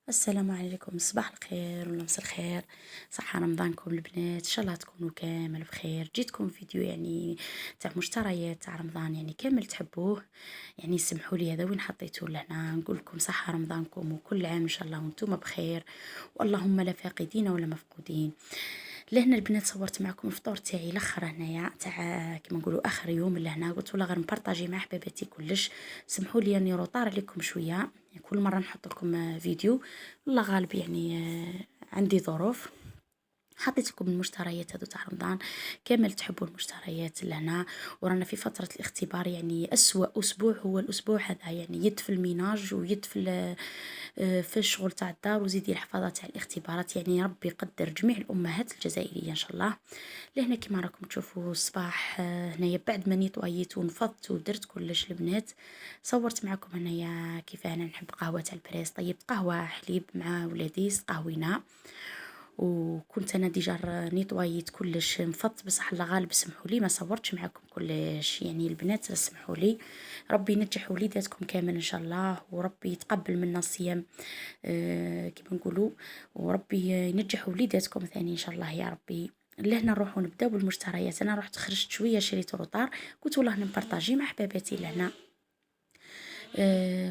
السلام عليكم، صباح الخير ولا مساء الخير. صحة رمضانكم البنات، ان شاء الله تكونوا كامل بخير. جيتكم فيديو يعني تاع مشتريات تاع رمضان، يعني كامل تحبوه. يعني سمحوا لي هذا وين حطيته لهنا. نقول لكم صحة رمضانكم وكل عام ان شاء الله وانتم بخير، واللهم لا فاقدين ولا مفقودين. لهنا البنات صورت معكم الفطور تاعي الاخر هنايا تاع كيما نقولوا اخر يوم لهنا. قلت والله غير نبارطاجي مع حباباتي كلش. سمحوا لي اني روطار عليكم شويه، يعني كل مره نحط لكم فيديو. والله غالب يعني عندي ظروف. حطيت لكم المشتريات هذو تاع رمضان، كامل تحبوا المشتريات لهنا. ورانا في فترة الاختبار، يعني أسوأ أسبوع هو الأسبوع هذا، يعني يد في الميناج ويد في الشغل تاع الدار وزيدي الحفاظة تاع الاختبارات. يعني ربي يقدر جميع الأمهات الجزائرية إن شاء الله. لهنا كما راكم تشوفوا الصباح هنايا بعد ما نيطويت ونفضت ودرت كلش البنات. صورت معكم هنايا كيف انا نحب قهوة تاع البريس. طيبت قهوة حليب مع ولادي قهوينا، وكنت انا ديجا نيطويت كلش نفضت. بصح الله غالب سمحوا لي ما صورتش معكم كلش، يعني البنات سمحوا لي. ربي ينجح وليداتكم كامل ان شاء الله، وربي يتقبل منا الصيام كيما نقولوا. وربي ينجح وليداتكم ثاني ان شاء الله يا ربي. لهنا نروحوا نبداو بالمشتريات. انا رحت خرجت شويه شريت روطار، قلت والله نبارطاجي مع حباباتي لهنا.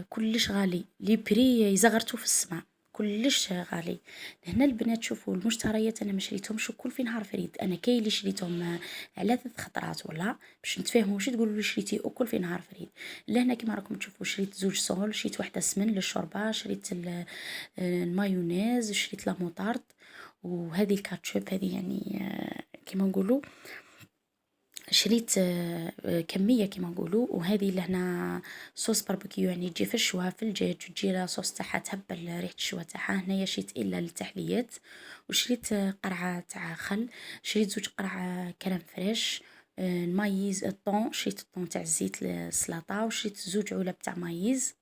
كلش غالي، لي بري يزغرتو في السماء، كلش غالي. هنا البنات شوفوا المشتريات انا ما شريتهمش الكل في نهار فريد. انا كاين اللي شريتهم على 3 خطرات ولا باش نتفاهموا، ماشي تقولوا لي شريتي الكل في نهار فريد. لهنا كما راكم تشوفوا شريت زوج صول، شريت واحده سمن للشوربه، شريت المايونيز، شريت لا موطارد، وهذه الكاتشوب هذه يعني كما نقولوا شريت كمية كيما نقولوا. وهذه لهنا صوص باربيكيو، يعني تجي في الشوا في الدجاج وتجي لها صوص تاعها تهبل ريحة الشوا تاعها. هنايا شريت إلا للتحليات. وشريت قرعة تاع خل، شريت زوج قرع كريم فريش، المايز الطون، شريت الطون تاع الزيت للسلطة، وشريت زوج علب تاع مايز.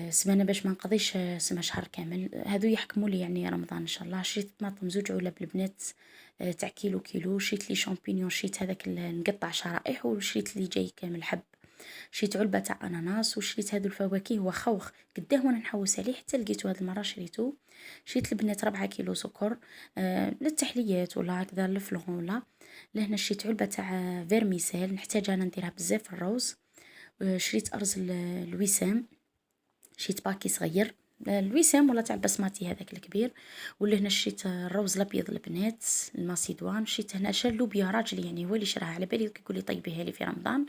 سمانة باش ما نقضيش سما شهر كامل. هادو يحكموا لي يعني رمضان ان شاء الله. شريت طماطم زوج علب البنات تاع كيلو. شريت لي شامبينيون، شريت هذاك نقطع شرائح، وشريت لي جاي كامل حب. شريت علبة تاع اناناس، وشريت هادو الفواكه وخوخ قداه وانا نحوس عليه حتى لقيتو هاد المرة شريتو. شريت البنات 4 كيلو سكر للتحليات ولا هكذا الفلون ولا. لهنا شريت علبة تاع فيرميسيل، نحتاج انا نديرها بزاف في الروز. شريت ارز الوسام، شريت باكي صغير الوسام ولا تاع البسماتي هذاك الكبير. ولا هنا شريت الروز الابيض البنات الماسيدوان. شريت هنا شلوبيا راجلي، يعني هو اللي شراها على بالي يقول لي طيبيها لي في رمضان.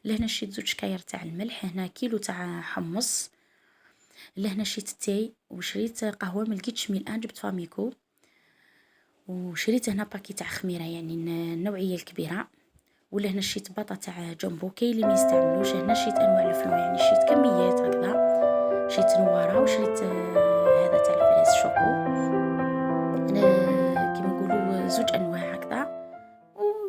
لهنا شريت زوج كاير تاع الملح، هنا كيلو تاع حمص. لهنا شريت تاي، وشريت قهوه ما لقيتش مي الان جبت فاميكو. وشريت هنا باكي تاع خميره يعني النوعيه الكبيره. ولا هنا شريت باطا تاع جامبو، كاين اللي ما يستعملوش. هنا شريت انواع الفلون، يعني شريت كميات هكذا. شريت نواره، وشريت هذا تاع الفريز شوكو. كيما نقولوا زوج انواع هكذا،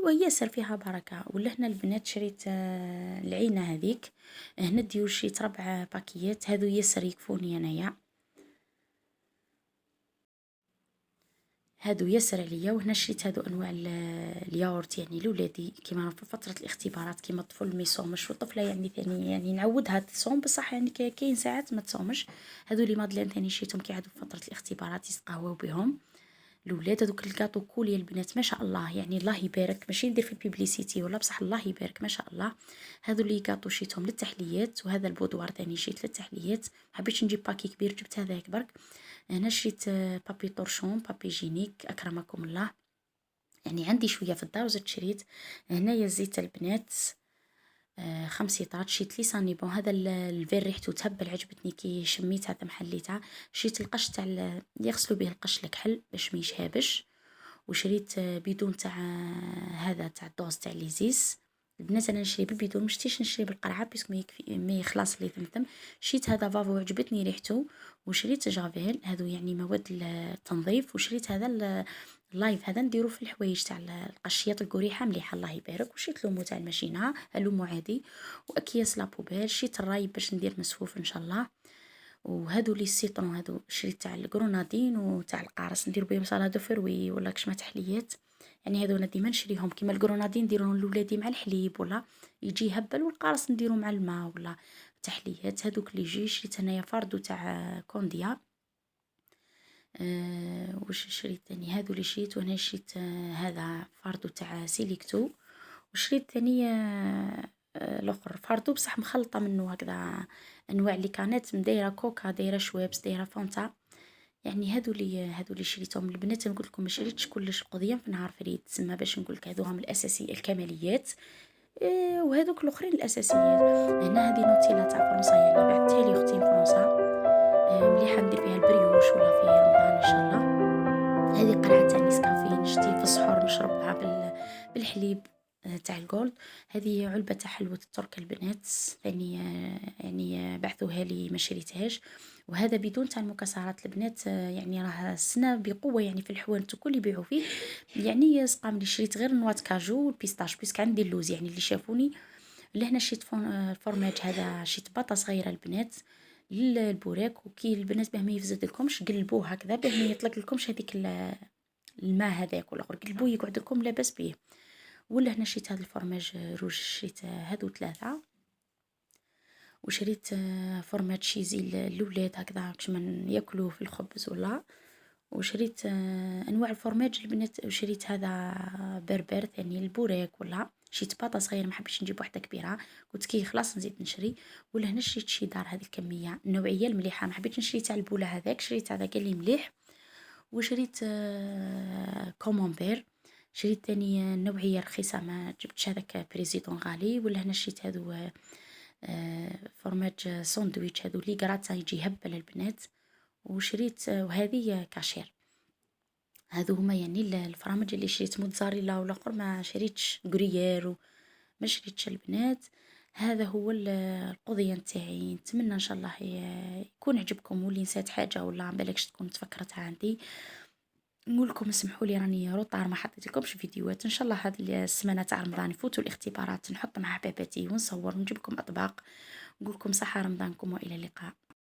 وياسر فيها بركه. ولا هنا البنات شريت العينه هذيك. هنا ديور شريت 4 باكيات، هذو ياسر يكفوني انايا، هادو ياسر عليا. وهنا شريت هادو انواع الياغورت يعني لولادي كيما في فتره الاختبارات، كيما الطفل ما يصومش والطفله يعني ثاني يعني نعودها تصوم، بصح يعني كاين ساعات ما تصومش. هادو لي مادلين ثاني شريتهم كي عادوا في فتره الاختبارات يتقهواو بهم الولاد. هذوك الكاطو كول يا البنات ما شاء الله، يعني الله يبارك، ماشي ندير في البيبليسيتي ولا، بصح الله يبارك ما شاء الله. هذو اللي كاطو شيتهم للتحليات، وهذا البودوار ثاني شيت للتحليات. حبيتش نجيب باكي كبير، جبت هذاك برك. هنا شريت بابي طورشون بابي جينيك اكرمكم الله، يعني عندي شويه في الدار وزدت شريت. هنايا الزيت البنات 5 لترات. شريت لي سانيبون، هذا الفير ريحته تهبل عجبتني كي شميتها ثم حليتها. شريت القش تاع يغسلوا به القش الكحل باش ما يشهبش. وشريت بيدون تاع هذا تاع الدوز تاع ليزيس. البنات انا نشري بالبيدون، مشتيش نشري بالقرعه بيسكو ما يكفي ما يخلص لي ثمثم. شريت هذا فافو عجبتني ريحته. وشريت جافيل، هذو يعني مواد التنظيف. وشريت هذا اللايف هذا نديرو في الحوايج تاع القشيات القريحه مليحه الله يبارك. وشريت لومو تاع الماشينه لومو عادي، واكياس لابوبيل. شريت الرايب باش ندير مسفوف ان شاء الله. وهادو لي السيترون، هادو شريت تاع الكرونادين وتاع القارص ندير بهم سلطه دو فروي ولا كشما تحليات. يعني هادو انا ديما نشريهم، كيما الكرونادين نديرهم لولادي مع الحليب ولا يجي يهبل، والقارص نديرو مع الماء ولا تحليات. هادوك لي جي شريت هنايا فاردو تاع كونديا. واش شريت تاني؟ هاذو اللي شريت. وهنا شريت هذا فاردو تاع سيليكتو. وشريت ثاني الاخر فاردو بصح مخلطه منه هكذا انواع اللي كانت دايره كوكا، دايره شويبس، دايره فانتا. يعني هذو اللي شريتهم البنات. نقول لكم ما شريتش كلش قضيه في نهار فريد، تسمى باش نقول لك هذو هم الاساسي الكماليات. وهذوك الاخرين الاساسيات. هنا هذه نوتيلا تاع فرنسا، يعني بعثتها لي اختي من فرنسا. مليحه ندير فيها البريوش ولا في رمضان ان شاء الله. هذه قرعه تاع نسكافيه نشتي في السحور نشربها بالحليب تاع الجولد. هذه علبه تاع حلوه الترك البنات ثاني، يعني بعثوها لي ما شريتهاش. وهذا بدون تاع المكسرات البنات، يعني راه السنه بقوه يعني في الحوانت الكل يبيعوا فيه. يعني سقام اللي شريت غير نوات كاجو والبيستاش بيسك عندي اللوز، يعني اللي شافوني. لهنا شريت الفرماج هذا، شريت باطه صغيره البنات للبوراك. وكي البنات باه ما يفزدلكمش قلبوه هكذا باه ما يطلق لكمش هذيك الماء هذاك ولا قلبوه يقعد لكم لاباس بيه. ولا هنا شريت هذا الفرماج روج، شريت هادو 3. وشريت فرماج شيزي للولاد هكذا باش من ياكلوه في الخبز ولا. وشريت انواع الفرماج البنات. وشريت هذا بربر ثاني البوراك ولا. شريت باطه صغيره ما حبيتش نجيب واحده كبيره، قلت كي خلاص نزيد نشري. ولا هنا شريت شيدار هذه الكميه النوعيه المليحه، ما حبيتش نشري تاع البوله هذاك، شريت هذا قال لي مليح. وشريت كومونبير. شريت تاني النوعيه رخيصه، ما جبتش هذاك بريزيدون غالي. ولا هنا شريت هذو فرماج ساندويتش هذو لي غراتان يجي هبه للبنات. وشريت وهذه كاشير. هذو هما يعني الفرامج اللي شريت. موتزاريلا والاخر ما شريتش، غريير ما شريتش البنات. هذا هو القضيه نتاعي. نتمنى ان شاء الله يكون عجبكم، واللي نسيت حاجه ولا بالكش تكون تفكرتها عندي نقول لكم اسمحوا لي راني روطار ما حطيت لكمش فيديوهات. ان شاء الله هذه السمانه تاع رمضان يفوتوا الاختبارات نحط مع حباباتي ونصور ونجيب لكم اطباق. نقول لكم صحه رمضانكم والى اللقاء.